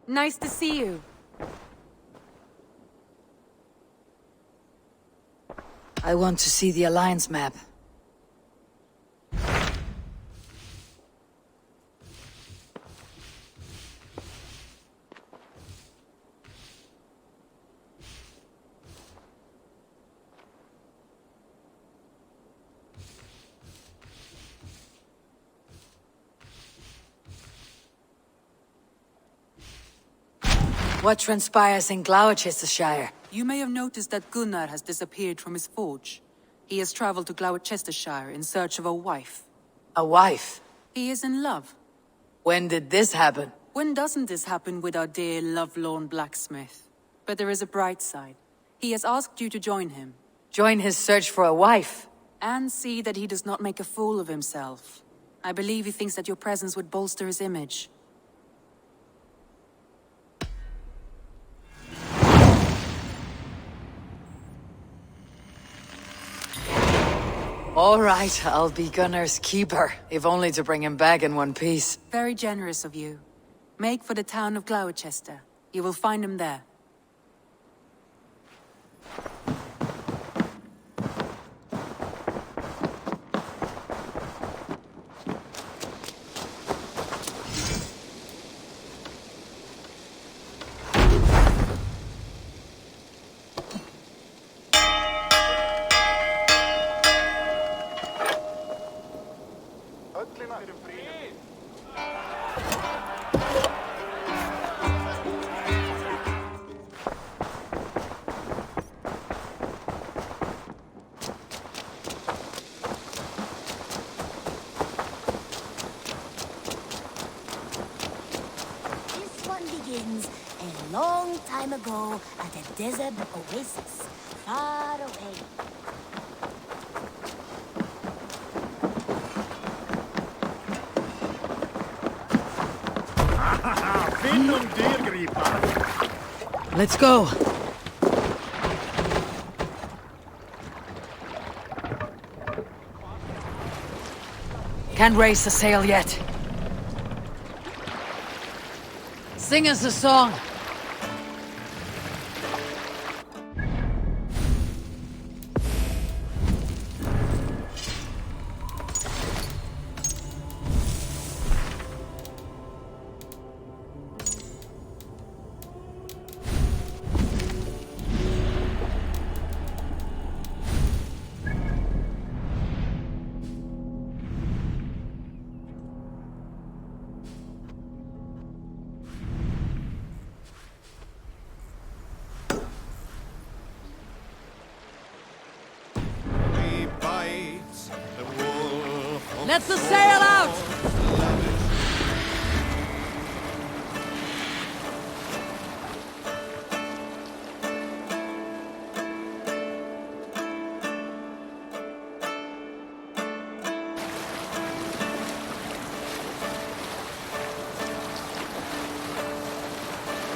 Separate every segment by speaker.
Speaker 1: Nice to see you.
Speaker 2: I want to see the Alliance map. What transpires in Gloucestershire?
Speaker 1: You may have noticed that Gunnar has disappeared from his forge. He has traveled to Gloucestershire in search of a wife.
Speaker 2: A wife?
Speaker 1: He is in love.
Speaker 2: When did this happen?
Speaker 1: When doesn't this happen with our dear lovelorn blacksmith? But there is a bright side. He has asked you to join him.
Speaker 2: Join his search for a wife?
Speaker 1: And see that he does not make a fool of himself. I believe he thinks that your presence would bolster his image.
Speaker 2: All right, I'll be Gunnar's keeper, if only to bring him back in one piece.
Speaker 1: Very generous of you. Make for the town of Gloucester. You will find him there.
Speaker 3: A long time ago at a desert oasis, far away.
Speaker 2: Let's go. Can't raise the sail yet. Sing us a song. Let the sail out!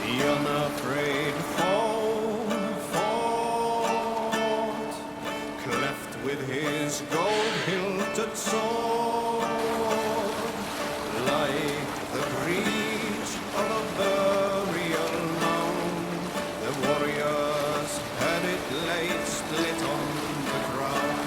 Speaker 4: The unafraid fought, cleft with his gold-hilted sword, like the breach of a burial mound. The warriors had it laid split on the ground.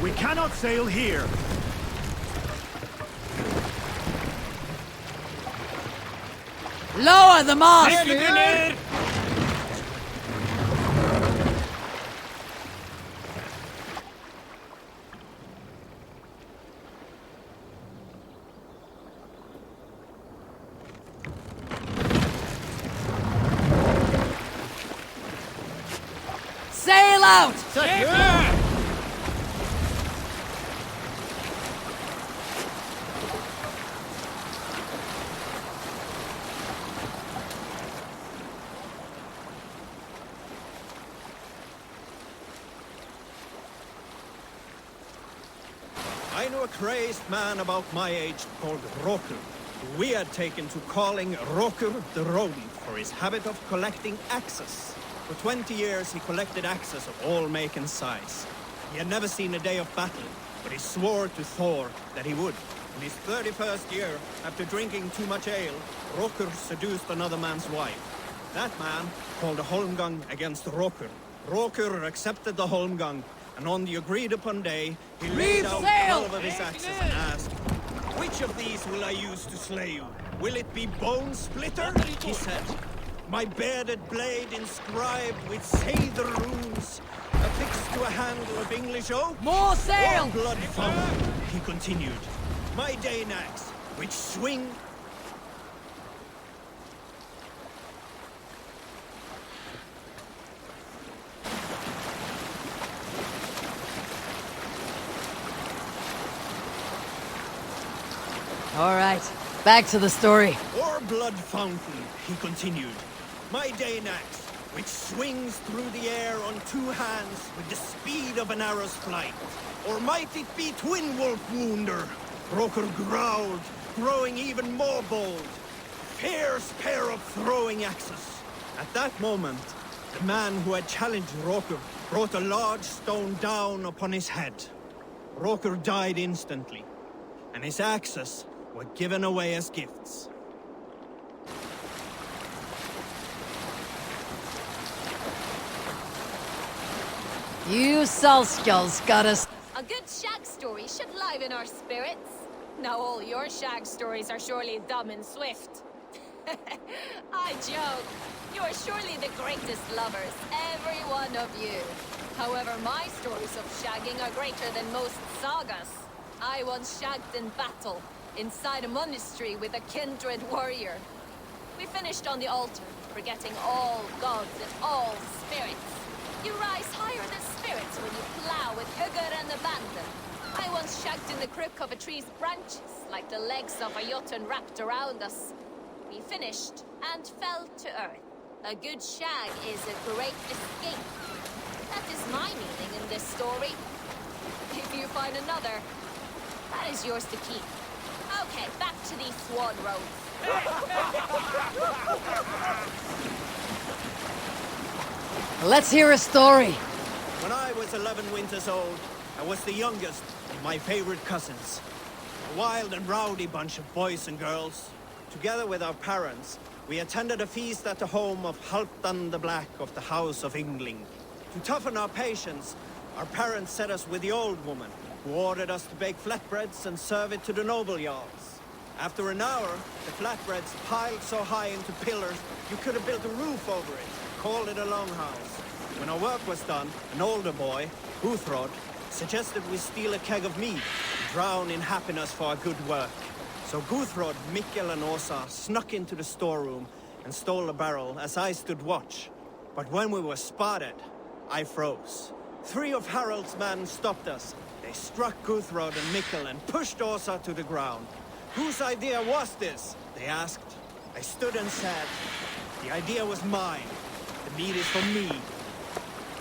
Speaker 5: We cannot sail here.
Speaker 2: Lower the mast! Sail out!
Speaker 4: I knew a crazed man about my age called Rokur, who we had taken to calling Rokur the Rodent for his habit of collecting axes. For 20 years he collected axes of all make and size. He had never seen a day of battle, but he swore to Thor that he would. In his 31st year, after drinking too much ale, Rokur seduced another man's wife. That man called a holmgang against Rokur. Rokur accepted the holmgang, and on the agreed-upon day, he laid out 12 of his axes and asked, "Which of these will I use to slay you? Will it be Bone Splitter?" He said. "My bearded blade inscribed with Seidr runes, affixed to a handle of English oak?
Speaker 2: More sail!
Speaker 4: Or blood fountain," he continued. "My Dane axe, which swing..."
Speaker 2: All right, back to the story.
Speaker 4: "Or blood fountain," he continued. "My Dane axe, which swings through the air on two hands with the speed of an arrow's flight. Or might it be Twin Wolf Wounder?" Rokur growled, growing even more bold. Fierce pair of throwing axes. At that moment, the man who had challenged Rokur brought a large stone down upon his head. Rokur died instantly, and his axes were given away as gifts.
Speaker 2: You Salskulls got us.
Speaker 6: A good shag story should liven our spirits. Now all your shag stories are surely dumb and swift. I joke. You are surely the greatest lovers, every one of you. However, my stories of shagging are greater than most sagas. I once shagged in battle, inside a monastery with a kindred warrior. We finished on the altar, forgetting all gods and all spirits. You rise higher than spirits when you plow with hugger and abandon. I once shagged in the crook of a tree's branches, like the legs of a jotun wrapped around us. We finished and fell to earth. A good shag is a great escape. That is my meaning in this story. If you find another, that is yours to keep. Okay, back to these swan roads.
Speaker 2: Let's hear a story.
Speaker 4: When I was 11 winters old, I was the youngest of my favorite cousins. A wild and rowdy bunch of boys and girls. Together with our parents, we attended a feast at the home of Halfdan the Black of the House of Yngling. To toughen our patience, our parents set us with the old woman, who ordered us to bake flatbreads and serve it to the noble jarls. After an hour, the flatbreads piled so high into pillars, you could have built a roof over it, called it a longhouse. When our work was done, an older boy, Guthrod, suggested we steal a keg of mead and drown in happiness for our good work. So Guthrod, Mikkel and Åsa snuck into the storeroom and stole a barrel as I stood watch. But when we were spotted, I froze. 3 of Harald's men stopped us. They struck Guthrod and Mikkel and pushed Åsa to the ground. "Whose idea was this?" they asked. I stood and said, "The idea was mine. The meat is for me."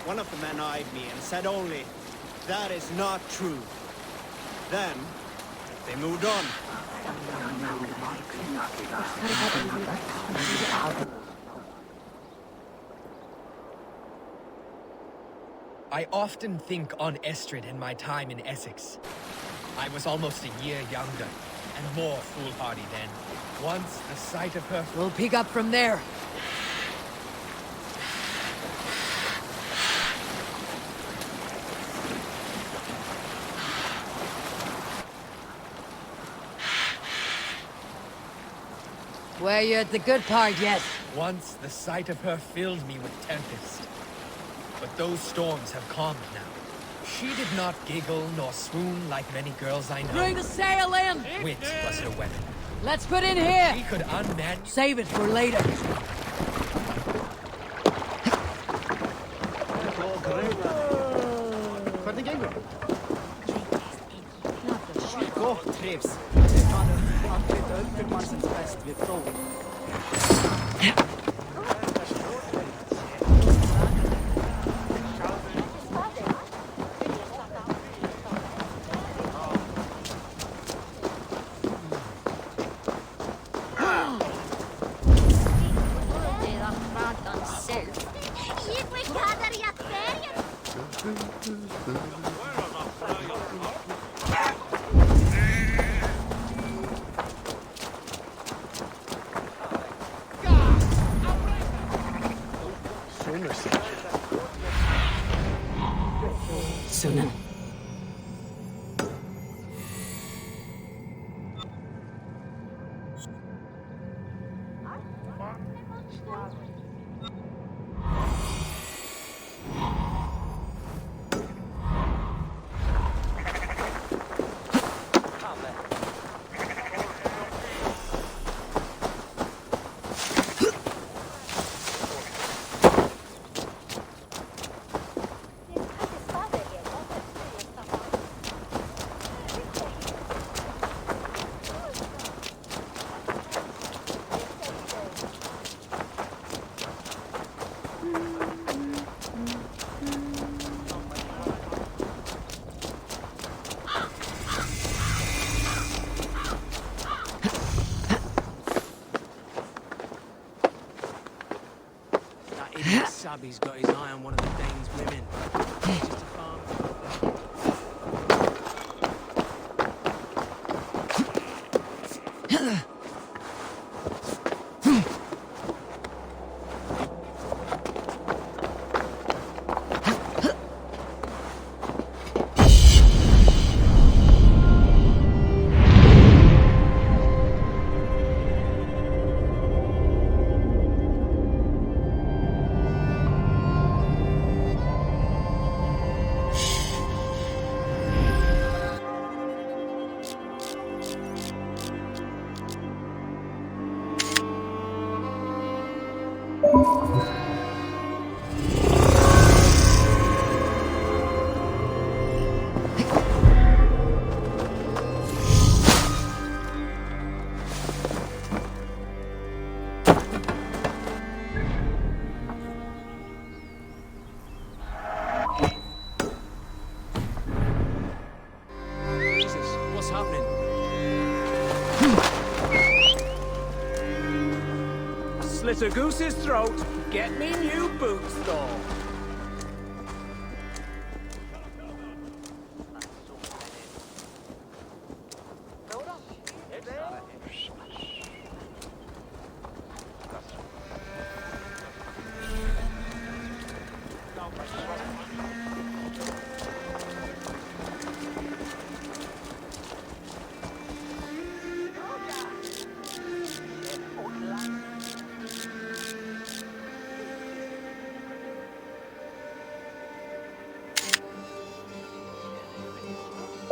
Speaker 4: One of the men eyed me and said only, "That is not true." Then, they moved on.
Speaker 7: I often think on Estrid and my time in Essex. I was almost a year younger, and more foolhardy then. Once the sight of her...
Speaker 2: We'll pick up from there. Were you at the good part yet?
Speaker 7: Once the sight of her filled me with tempest. But those storms have calmed now. She did not giggle nor swoon like many girls I know.
Speaker 2: Bring the sail in!
Speaker 7: Wit was her weapon.
Speaker 2: Let's put in here!
Speaker 7: She could unman...
Speaker 2: Save it for later.
Speaker 5: Hvernig gengur? Gott trivs. Andlit öldurmannsins best við prófin.
Speaker 8: Abby's got his eye on one of the Dane's women. Just a farm. Slit a goose's throat, get me new boots, though.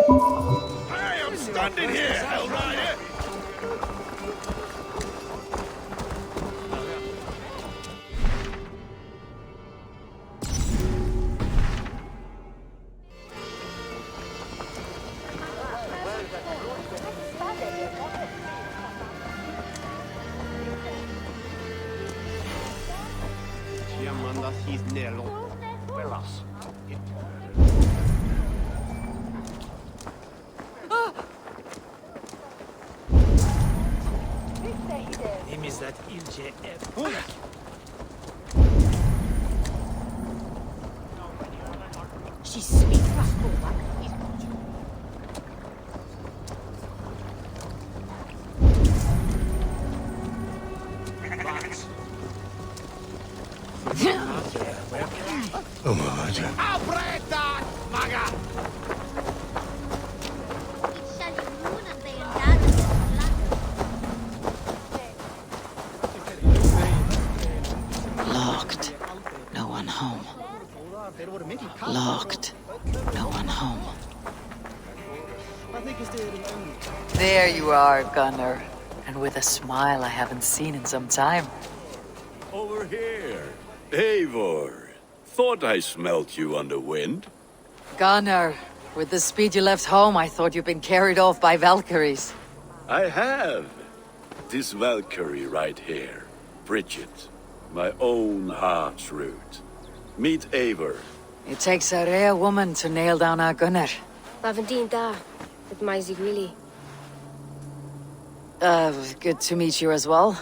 Speaker 9: I am standing here, Hellrider!
Speaker 3: She's sweet, rascal.
Speaker 2: Locked. No one home. Locked. No one home. There you are, Gunner. And with a smile I haven't seen in some time.
Speaker 9: Over here. Eivor. Thought I smelt you on the wind.
Speaker 2: Gunner, with the speed you left home, I thought you'd been carried off by Valkyries.
Speaker 9: I have. This Valkyrie right here. Bridget. My own heart's root. Meet Eivor.
Speaker 2: It takes a rare woman to nail down our Gunner.
Speaker 10: Lavendine da, with Maisie Greeley.
Speaker 2: Good to meet you as well.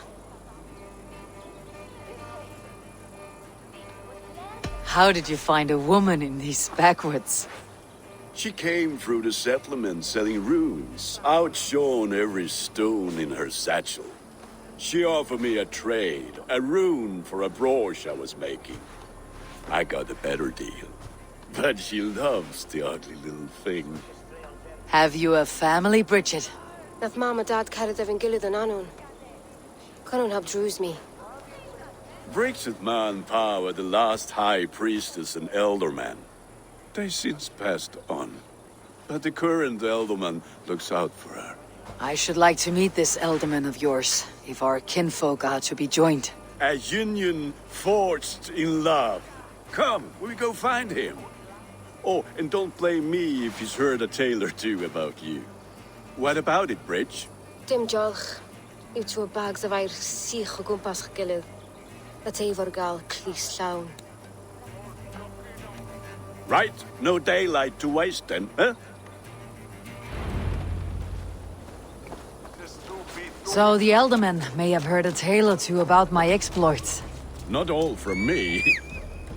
Speaker 2: How did you find a woman in these backwoods?
Speaker 9: She came through the settlement selling runes, outshone every stone in her satchel. She offered me a trade, a rune for a brooch I was making. I got a better deal. But she loves the ugly little thing.
Speaker 2: Have you a family, Bridget?
Speaker 10: Nath Mom and Dad carried Evan Gillard and Anon. Cannon have drews me.
Speaker 9: Bridget Man Power, the last high priestess and elderman. They since passed on. But the current elderman looks out for her.
Speaker 2: I should like to meet this elderman of yours, if our kinfolk are to be joined.
Speaker 9: A union forged in love. Come, we'll go find him. Oh, and don't blame me if he's heard a tale or two about you. What about it, Bridge?
Speaker 10: Dim Jolch. You two bags of air sich o gwmpas gilydd. That Eivor gal clis llawn.
Speaker 9: Right, no daylight to waste then, huh?
Speaker 2: So the elderman may have heard a tale or two about my exploits.
Speaker 9: Not all from me.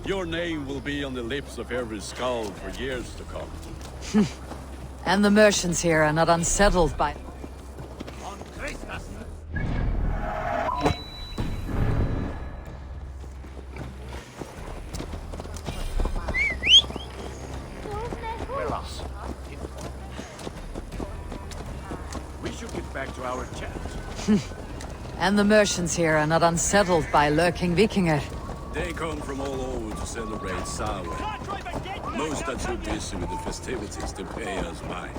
Speaker 9: Your name will be on the lips of every skull for years to come.
Speaker 2: And the merchants here are not unsettled by...
Speaker 9: We should get back to our chat.
Speaker 2: And the merchants here are not unsettled by lurking Wikinger.
Speaker 9: They come from all over to celebrate Samhain. Most are too busy with the festivities to pay us mine.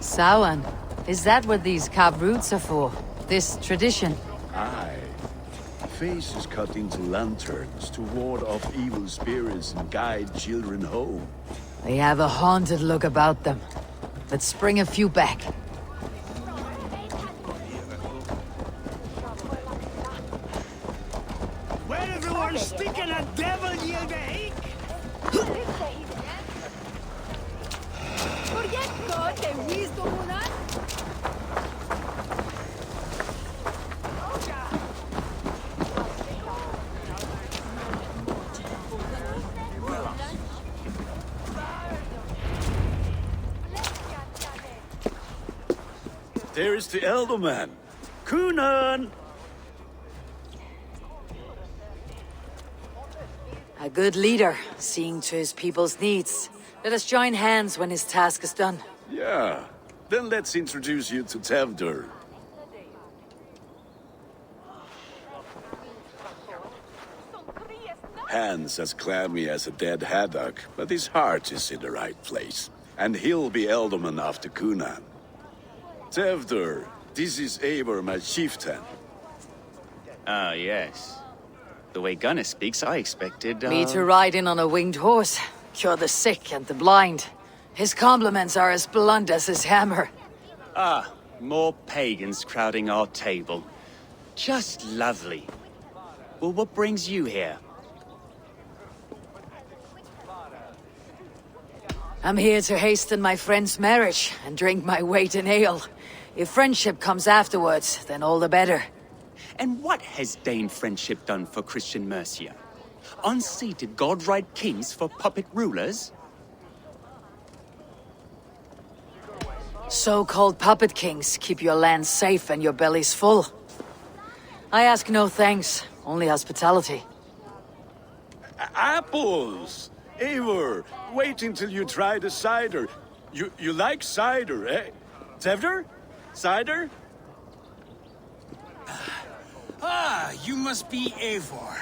Speaker 2: Samhain? Is that what these carved roots are for? This tradition?
Speaker 9: Aye. Faces cut into lanterns to ward off evil spirits and guide children home.
Speaker 2: They have a haunted look about them. Let's bring a few back.
Speaker 5: Where everyone's sticking a devil yield a hake?
Speaker 9: There is the Elderman. Kunan!
Speaker 2: A good leader, seeing to his people's needs. Let us join hands when his task is done.
Speaker 9: Yeah. Then let's introduce you to Tevder. Hands as clammy as a dead haddock, but his heart is in the right place. And he'll be Elderman after Kunan. Tevder, this is Eivor, my chieftain.
Speaker 11: Ah, yes. The way Gunnar speaks, I expected,
Speaker 2: Me to ride in on a winged horse, cure the sick and the blind. His compliments are as blunt as his hammer.
Speaker 11: Ah, more pagans crowding our table. Just lovely. Well, what brings you here?
Speaker 2: I'm here to hasten my friend's marriage and drink my weight in ale. If friendship comes afterwards, then all the better.
Speaker 11: And what has Dane friendship done for Christian Mercia? Unseated godright kings for puppet rulers?
Speaker 2: So-called puppet kings keep your lands safe and your bellies full. I ask no thanks, only hospitality.
Speaker 9: Apples! Eivor, wait until you try the cider. You like cider, eh? Tevder? Cider?
Speaker 12: Ah, you must be Eivor.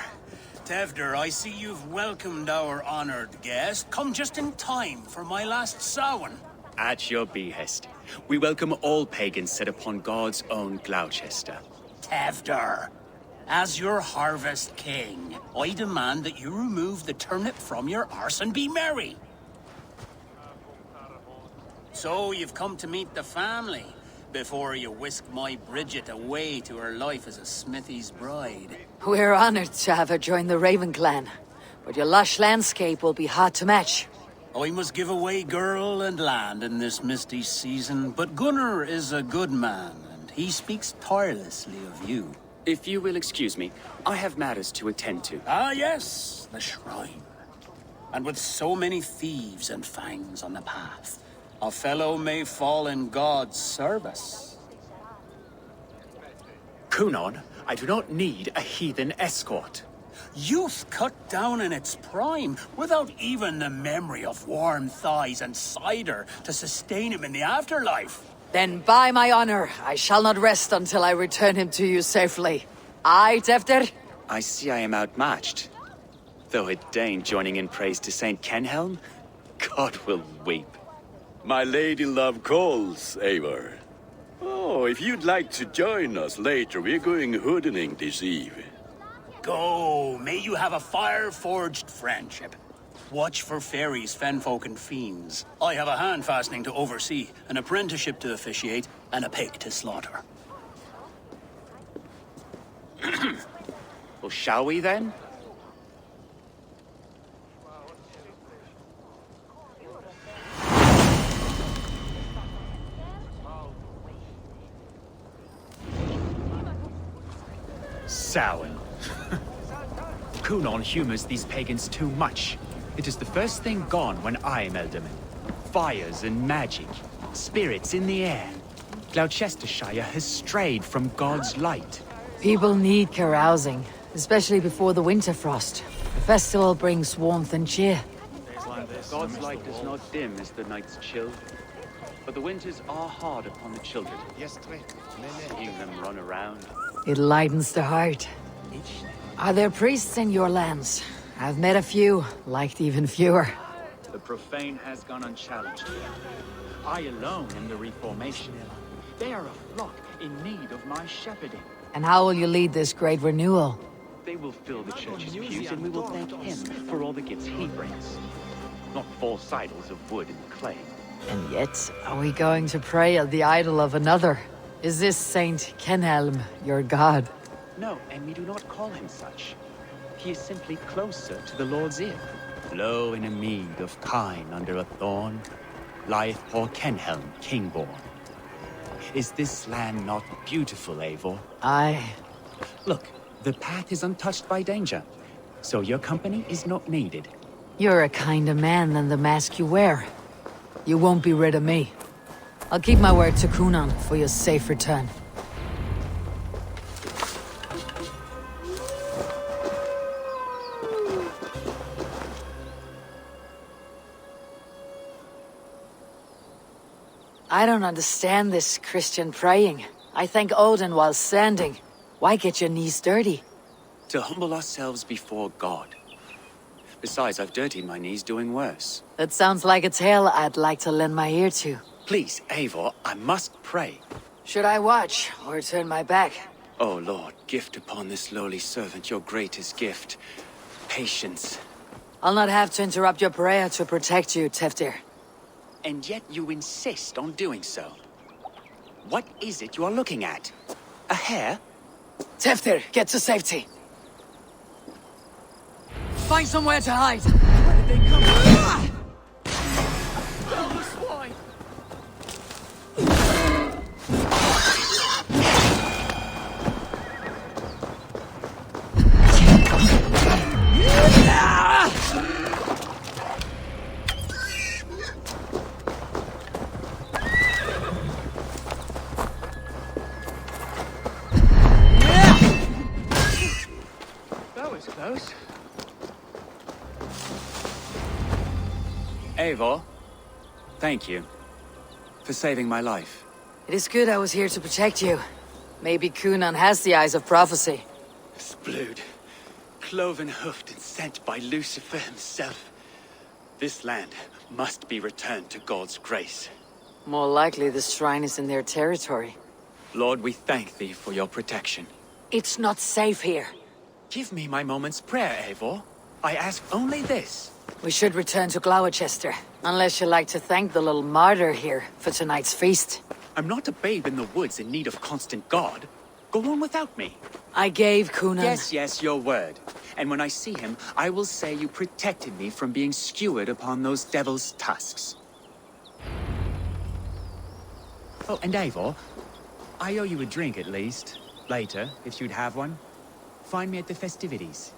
Speaker 12: Tevder, I see you've welcomed our honored guest. Come just in time for my last Samhain.
Speaker 11: At your behest. We welcome all pagans set upon God's own Gloucester.
Speaker 12: Tevder, as your harvest king, I demand that you remove the turnip from your arse and be merry. So you've come to meet the family before you whisk my Bridget away to her life as a smithy's bride.
Speaker 2: We're honored to have her join the Raven clan, but your lush landscape will be hard to match.
Speaker 12: I must give away girl and land in this misty season, but Gunnar is a good man, and he speaks tirelessly of you.
Speaker 11: If you will excuse me, I have matters to attend to.
Speaker 12: Ah, yes, the shrine. And with so many thieves and fangs on the path, a fellow may fall in God's service.
Speaker 11: Kunan, I do not need a heathen escort.
Speaker 12: Youth cut down in its prime, without even the memory of warm thighs and cider to sustain him in the afterlife.
Speaker 2: Then by my honor, I shall not rest until I return him to you safely. Aye, Tevder?
Speaker 11: I see I am outmatched. Though a Dane joining in praise to Saint Kenhelm, God will weep.
Speaker 9: My lady love calls, Eivor. Oh, if you'd like to join us later, we're going hoodening this eve.
Speaker 12: Go, may you have a fire-forged friendship. Watch for fairies, fenfolk, and fiends. I have a hand fastening to oversee, an apprenticeship to officiate, and a pig to slaughter.
Speaker 11: Well, shall we then? Samhain. Kunon humors these pagans too much. It is the first thing gone when I am Elderman. Fires and magic, spirits in the air. Gloucestershire has strayed from God's light.
Speaker 2: People need carousing, especially before the winter frost. The festival brings warmth and cheer.
Speaker 11: God's light does not dim as the nights chill, but the winters are hard upon the children. Seeing them run around.
Speaker 2: It lightens the heart. Are there priests in your lands? I've met a few, liked even fewer.
Speaker 11: The profane has gone unchallenged here. I alone am the reformation. They are a flock in need of my shepherding.
Speaker 2: And how will you lead this great renewal?
Speaker 11: They will fill the church's pews, and we will thank him for all the gifts he brings. Not false idols of wood and clay.
Speaker 2: And yet, are we going to pray at the idol of another? Is this Saint Kenhelm your god?
Speaker 11: No, and we do not call him such. He is simply closer to the Lord's ear. Low in a mead of kine under a thorn, lieth poor Kenhelm, king-born. Is this land not beautiful, Eivor?
Speaker 2: Aye.
Speaker 11: Look, the path is untouched by danger, so your company is not needed.
Speaker 2: You're a kinder man than the mask you wear. You won't be rid of me. I'll keep my word to Kunon for your safe return. I don't understand this Christian praying. I thank Odin while standing. Why get your knees dirty?
Speaker 11: To humble ourselves before God. Besides, I've dirtied my knees doing worse.
Speaker 2: That sounds like a tale I'd like to lend my ear to.
Speaker 11: Please, Eivor, I must pray.
Speaker 2: Should I watch, or turn my back?
Speaker 11: Oh Lord, gift upon this lowly servant your greatest gift. Patience.
Speaker 2: I'll not have to interrupt your prayer to protect you, Teftir.
Speaker 11: And yet you insist on doing so. What is it you are looking at? A hare?
Speaker 2: Teftir, get to safety. Find somewhere to hide.
Speaker 5: Where did they come from? Oh, the swine! That was close.
Speaker 11: Eivor, thank you for saving my life.
Speaker 2: It is good I was here to protect you. Maybe Kunon has the eyes of prophecy.
Speaker 11: Splood, cloven-hoofed and sent by Lucifer himself. This land must be returned to God's grace.
Speaker 2: More likely the shrine is in their territory.
Speaker 11: Lord, we thank thee for your protection.
Speaker 2: It's not safe here.
Speaker 11: Give me my moment's prayer, Eivor. I ask only this.
Speaker 2: We should return to Gloucester, unless you like to thank the little martyr here for tonight's feast.
Speaker 11: I'm not a babe in the woods in need of constant guard. Go on without me.
Speaker 2: I gave Kunon...
Speaker 11: Yes, your word. And when I see him, I will say you protected me from being skewered upon those devil's tusks. Oh, and Eivor, I owe you a drink at least. Later, if you'd have one. Find me at the festivities.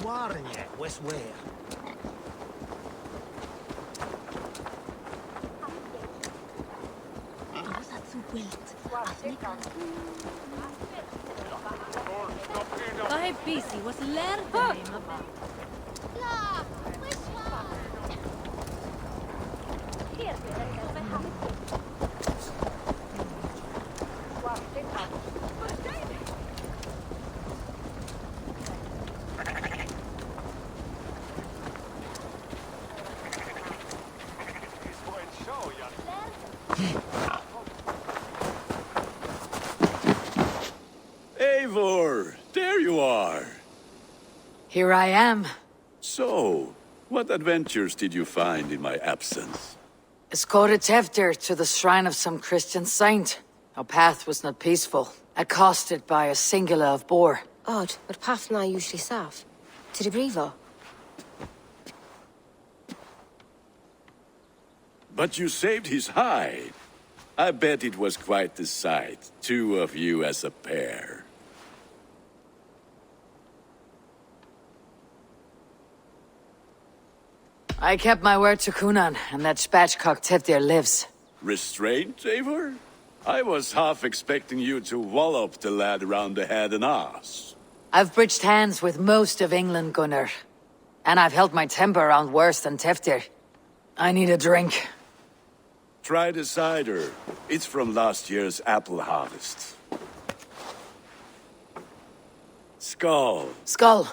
Speaker 5: warren ye, wes where?
Speaker 13: Vai busy was lerde
Speaker 9: Eivor, there you are.
Speaker 2: Here I am.
Speaker 9: So, what adventures did you find in my absence?
Speaker 2: Escorted Deathadder to the shrine of some Christian saint. Our path was not peaceful, accosted by a singular of boar.
Speaker 10: Odd, but path na usually safe. To the Brevo.
Speaker 9: But you saved his hide. I bet it was quite the sight, two of you as a pair.
Speaker 2: I kept my word to Kunan, and that spatchcock Deathadder lives.
Speaker 9: Restraint, Eivor? I was half expecting you to wallop the lad around the head and ass.
Speaker 2: I've bridged hands with most of England, Gunnar. And I've held my temper around worse than Deathadder. I need a drink.
Speaker 9: Try the cider. It's from last year's apple harvest. Skull.
Speaker 2: Skull.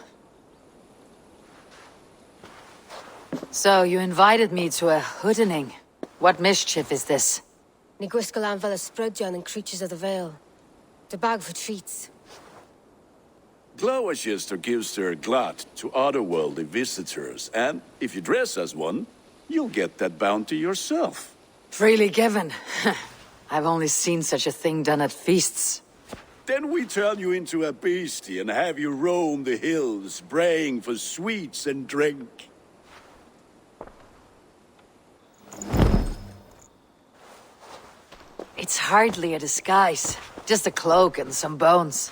Speaker 2: So, you invited me to a hoodening. What mischief is this?
Speaker 10: Ni gwisgalan fel ysbrydion and creatures of the Vale. The bag for treats.
Speaker 9: Glowachester gives their glut to otherworldly visitors, and if you dress as one, you'll get that bounty yourself.
Speaker 2: Freely given. I've only seen such a thing done at feasts.
Speaker 9: Then we turn you into a beastie and have you roam the hills, braying for sweets and drink.
Speaker 2: It's hardly a disguise. Just a cloak and some bones.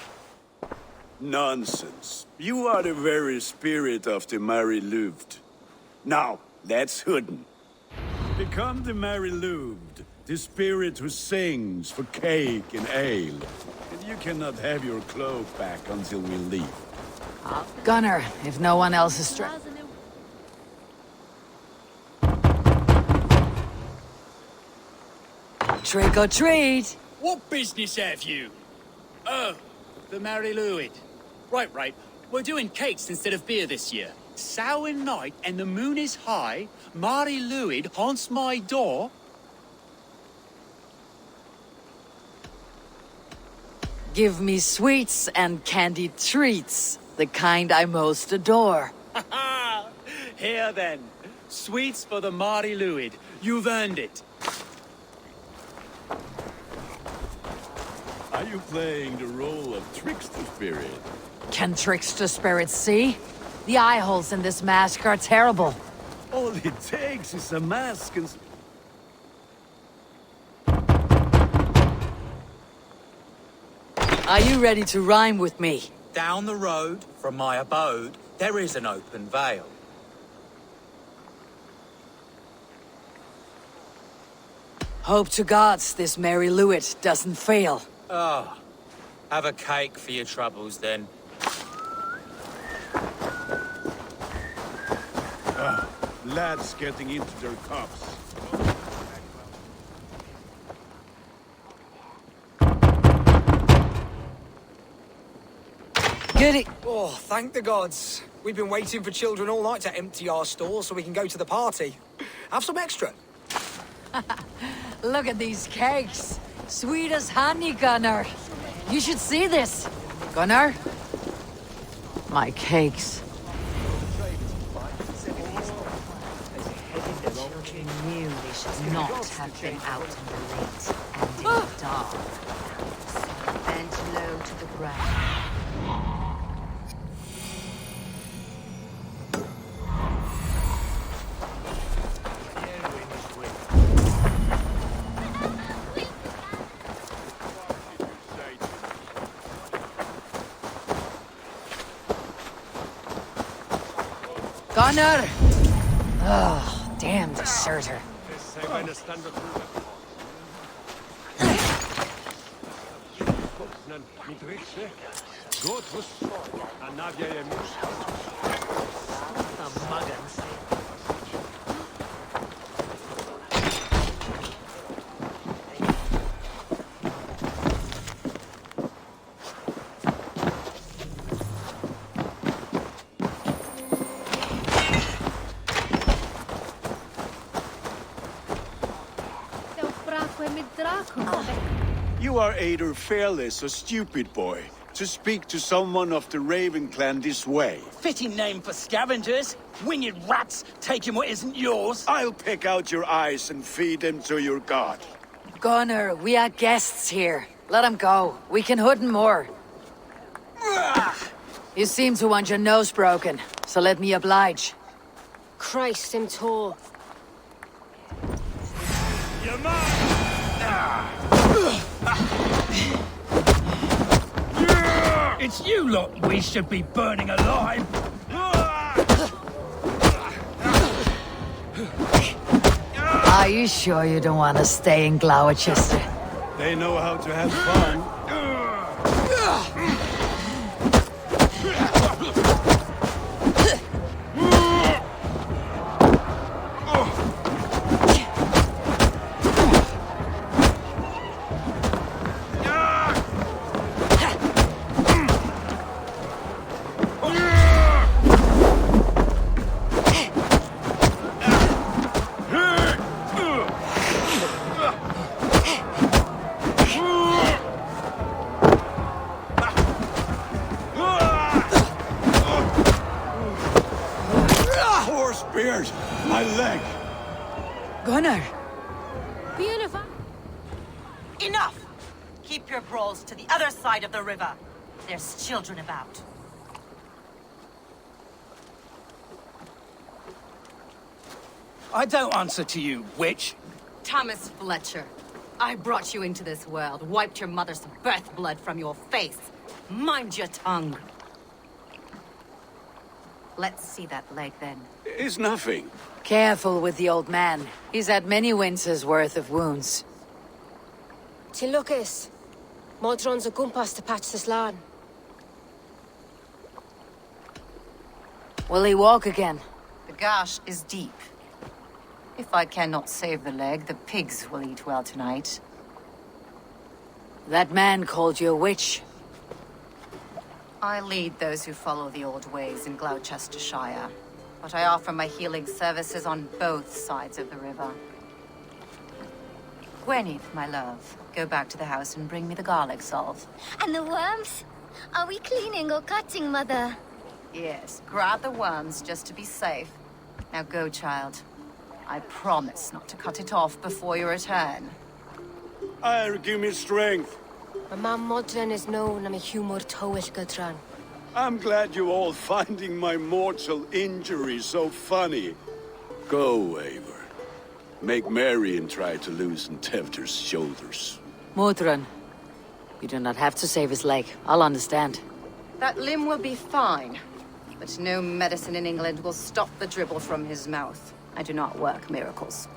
Speaker 9: Nonsense. You are the very spirit of the Mary Louved. Now, let's hooden. Become the Mary Louved, the spirit who sings for cake and ale. And you cannot have your cloak back until we leave.
Speaker 2: Gunnar, if no one else is Trick or treat!
Speaker 12: What business have you? Oh, the Mary Louid. Right. We're doing cakes instead of beer this year. Samhain night and the moon is high. Mary Louid haunts my door.
Speaker 2: Give me sweets and candied treats. The kind I most adore.
Speaker 12: Here then. Sweets for the Mary Louid. You've earned it.
Speaker 9: Are you playing the role of trickster spirit?
Speaker 2: Can trickster spirits see? The eye holes in this mask are terrible.
Speaker 9: All it takes is a mask and...
Speaker 2: Are you ready to rhyme with me?
Speaker 14: Down the road from my abode, there is an open vale.
Speaker 2: Hope to gods this Mary Louid doesn't fail.
Speaker 14: Ah, have a cake for your troubles then.
Speaker 9: Lads getting into their cups.
Speaker 2: Goody.
Speaker 15: Oh, thank the gods. We've been waiting for children all night to empty our stores so we can go to the party. Have some extra.
Speaker 2: Look at these cakes. Sweet as honey, Gunnar. You should see this. Gunnar? My cakes.
Speaker 13: The children knew they should not have been out in the late and in the dark. Bent low to the ground.
Speaker 2: Gunnar! Oh, damn deserter.
Speaker 9: You are either fearless or stupid, boy, to speak to someone of the Raven clan this way.
Speaker 12: Fitting name for scavengers. Winged rats taking what isn't yours.
Speaker 9: I'll pick out your eyes and feed them to your god.
Speaker 2: Gunnar, we are guests here. Let him go. We can hood him more. You seem to want your nose broken, so let me oblige.
Speaker 10: Christ, him tall.
Speaker 5: Your man!
Speaker 12: It's you lot we should be burning alive.
Speaker 2: Are you sure you don't want to stay in Gloucester?
Speaker 9: They know how to have fun. My leg!
Speaker 2: Gunnar!
Speaker 10: Beautiful.
Speaker 16: Enough! Keep your brawls to the other side of the river. There's children about.
Speaker 12: I don't answer to you, witch.
Speaker 13: Thomas Fletcher, I brought you into this world, wiped your mother's birth blood from your face. Mind your tongue. Let's see that leg, then.
Speaker 9: It's nothing.
Speaker 2: Careful with the old man. He's had many winters' worth of wounds.
Speaker 10: Till Lucas. Modron's a gumpas to patch this lawn.
Speaker 2: Will he walk again?
Speaker 13: The gash is deep. If I cannot save the leg, the pigs will eat well tonight.
Speaker 2: That man called you a witch.
Speaker 13: I lead those who follow the old ways in Gloucestershire, but I offer my healing services on both sides of the river. Gwyneth, my love, go back to the house and bring me the garlic salve.
Speaker 3: And the worms? Are we cleaning or cutting, Mother?
Speaker 13: Yes, grab the worms just to be safe. Now go, child. I promise not to cut it off before you return.
Speaker 9: Give me strength.
Speaker 10: My mam Modron is known am a humor towish Gudran.
Speaker 9: I'm glad you're all finding my mortal injury so funny. Go, Eivor. Make merry and try to loosen Tevder's shoulders.
Speaker 2: Modron, you do not have to save his leg. I'll understand.
Speaker 13: That limb will be fine, but no medicine in England will stop the dribble from his mouth. I do not work miracles.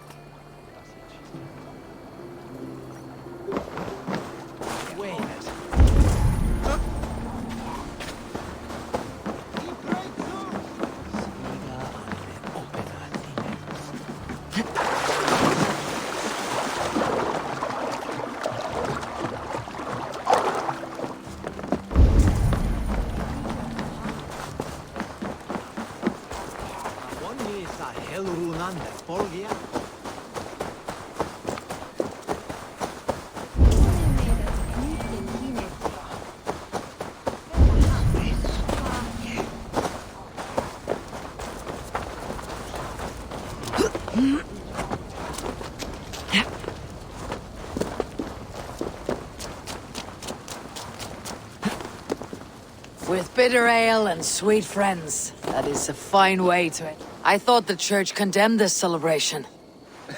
Speaker 2: With bitter ale and sweet friends. That is a fine way to it. I thought the church condemned this celebration.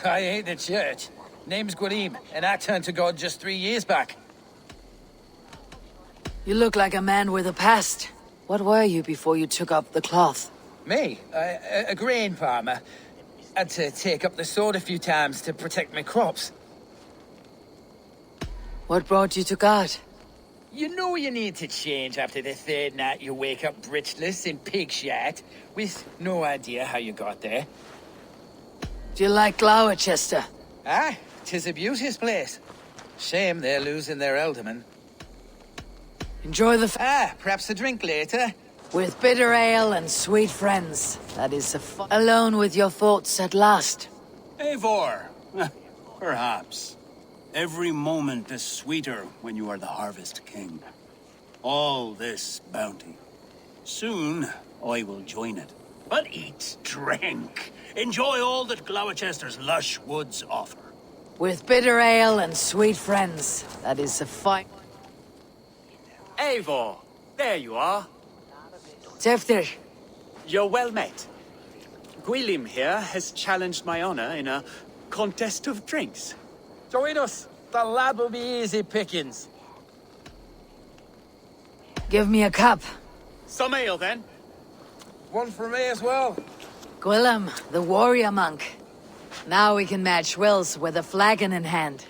Speaker 7: I hate the church. Name's Gwarim, and I turned to God just 3 years back.
Speaker 2: You look like a man with a past. What were you before you took up the cloth?
Speaker 17: Me? A grain farmer. Had to take up the sword a few times to protect my crops.
Speaker 2: What brought you to God?
Speaker 17: You know you need to change after the third night you wake up britchless in pig shit, with no idea how you got there.
Speaker 2: Do you like Gloucester?
Speaker 17: Ah, 'tis a beauteous place. Shame they're losing their alderman.
Speaker 2: Enjoy the
Speaker 17: perhaps a drink later.
Speaker 2: With bitter ale and sweet friends. That is alone with your thoughts at last.
Speaker 12: Eivor, perhaps. Every moment is sweeter when you are the Harvest King. All this bounty. Soon, I will join it. But eat, drink, enjoy all that Gloucester's lush woods offer.
Speaker 2: With bitter ale and sweet friends. That is a fine...
Speaker 11: Eivor, there you are.
Speaker 2: Deathadder.
Speaker 11: You're well met. Gwilym here has challenged my honor in a contest of drinks.
Speaker 17: Join us. The lad will be easy pickings.
Speaker 2: Give me a cup.
Speaker 11: Some ale, then.
Speaker 17: One for me as well.
Speaker 2: Gwilym, the warrior monk. Now we can match wills with a flagon in hand.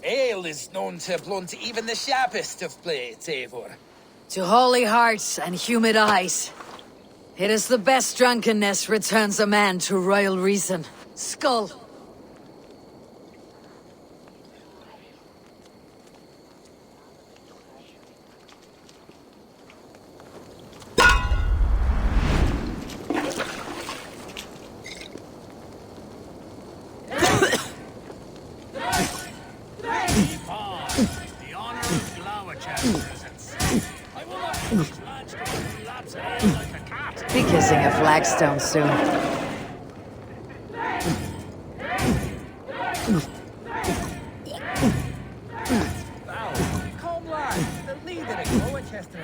Speaker 17: Ale is known to blunt even the sharpest of blades, Eivor.
Speaker 2: To holy hearts and humid eyes. It is the best drunkenness returns a man to royal reason. Skull. Be kissing a flagstone soon.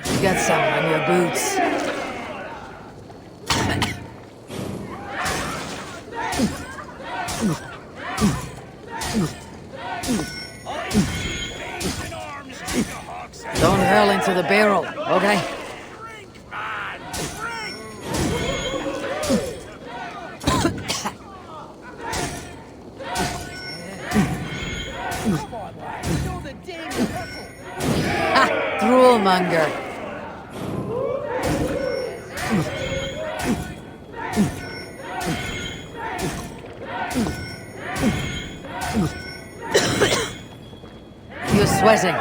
Speaker 2: You got some on your boots. Don't hurl into the barrel, okay? Droolmonger. You're sweating.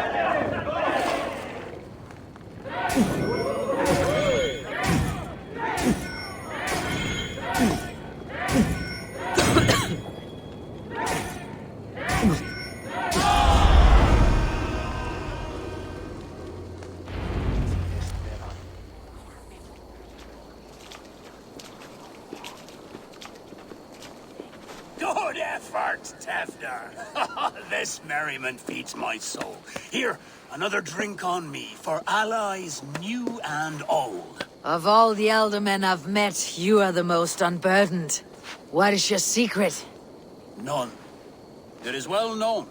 Speaker 12: Good effort, Deathadder. This merriment feeds my soul. Here, another drink on me for allies new and old.
Speaker 2: Of all the eldermen I've met, you are the most unburdened. What is your secret?
Speaker 12: None. It is well known.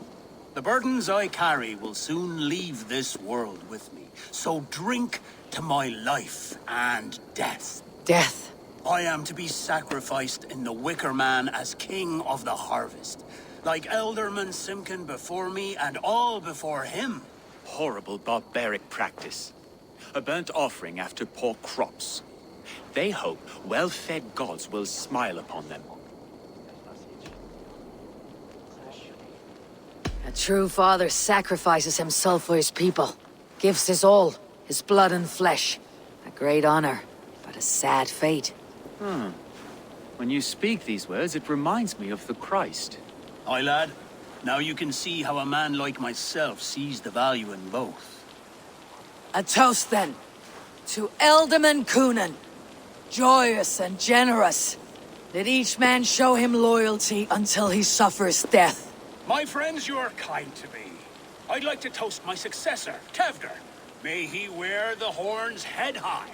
Speaker 12: The burdens I carry will soon leave this world with me. So drink to my life and death.
Speaker 2: Death?
Speaker 12: I am to be sacrificed in the Wicker Man as king of the harvest. Like Elderman Simkin before me and all before him.
Speaker 11: Horrible barbaric practice. A burnt offering after poor crops. They hope well-fed gods will smile upon them.
Speaker 2: A true father sacrifices himself for his people. Gives his all, his blood and flesh. A great honor, but a sad fate.
Speaker 11: When you speak these words, it reminds me of the Christ.
Speaker 12: Aye, lad. Now you can see how a man like myself sees the value in both.
Speaker 2: A toast, then, to Elderman Coonan. Joyous and generous. Let each man show him loyalty until he suffers death.
Speaker 12: My friends, you are kind to me. I'd like to toast my successor, Deathadder. May he wear the horns head high.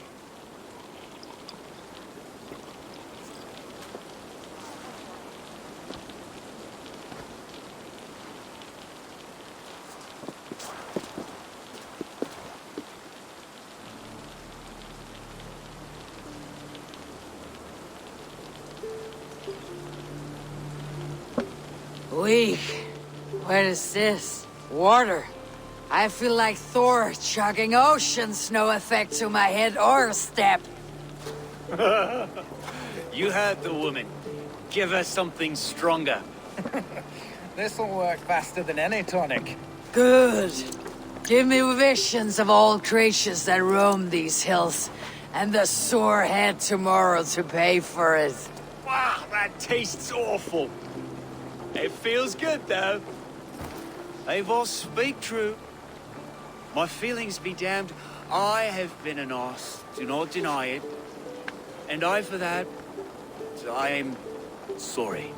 Speaker 2: Weak. What is this? Water. I feel like Thor chugging oceans, no effect to my head or step.
Speaker 11: You heard the woman. Give her something stronger.
Speaker 17: This'll work faster than any tonic.
Speaker 2: Good. Give me visions of all creatures that roam these hills, and the sore head tomorrow to pay for it.
Speaker 11: Wow, that tastes awful. It feels good, though. They both speak true. My feelings be damned. I have been an arse, do not deny it. And I, for that, I am sorry.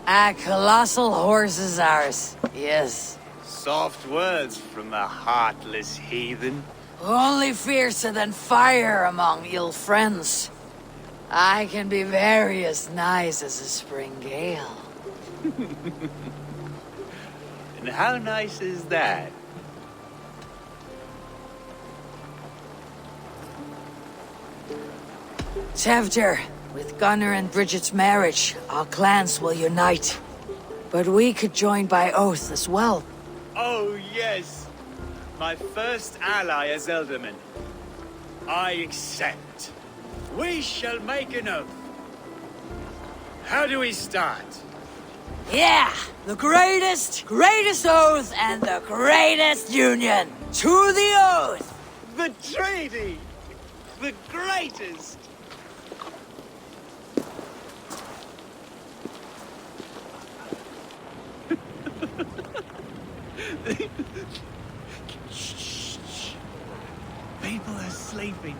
Speaker 2: A colossal horse is ours, yes.
Speaker 11: Soft words from the heartless heathen.
Speaker 2: Only fiercer than fire among ill friends. I can be very as nice as a spring gale.
Speaker 11: And how nice is that?
Speaker 2: Tevder, with Gunnar and Bridget's marriage, our clans will unite. But we could join by oath as well.
Speaker 11: Oh, yes. My first ally as Elderman. I accept. We shall make an oath. How do we start?
Speaker 2: Yeah! The greatest oath and the greatest union! To the oath!
Speaker 11: The treaty! The greatest! Shh. People are sleeping.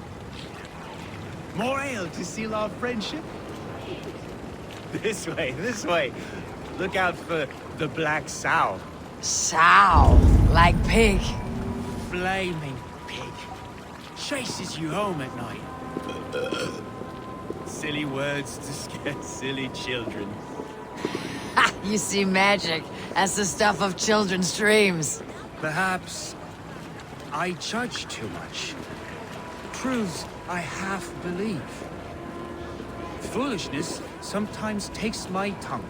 Speaker 11: More ale to seal our friendship? This way. Look out for the black sow.
Speaker 2: Sow? Like pig?
Speaker 11: Flaming pig. Chases you home at night. Silly words to scare silly children.
Speaker 2: Ha! You see magic as the stuff of children's dreams.
Speaker 11: Perhaps I judge too much. Truths I half believe. Foolishness sometimes takes my tongue.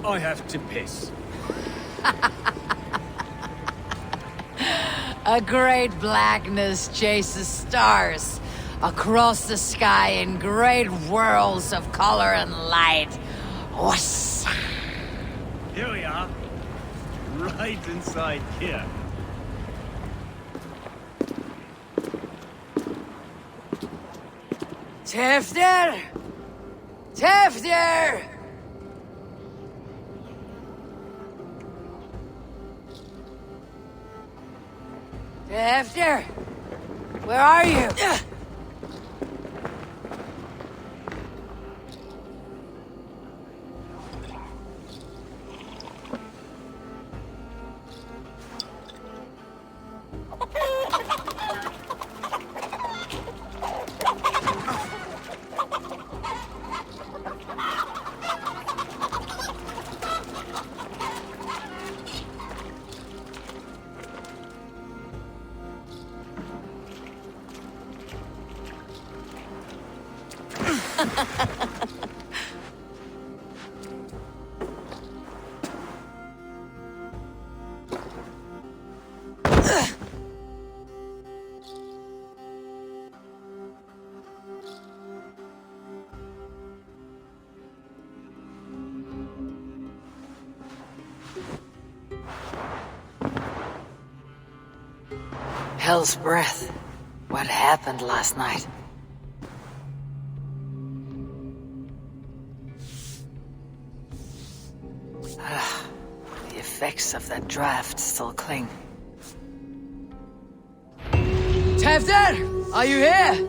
Speaker 11: I have to piss.
Speaker 2: A great blackness chases stars across the sky in great whirls of color and light. Whoosh!
Speaker 11: Here we are. Right inside here.
Speaker 2: Tevder! Tevder! Tevder! Where are you? Hell's breath. What happened last night? The effects of that draft still cling. Tevder! Are you here?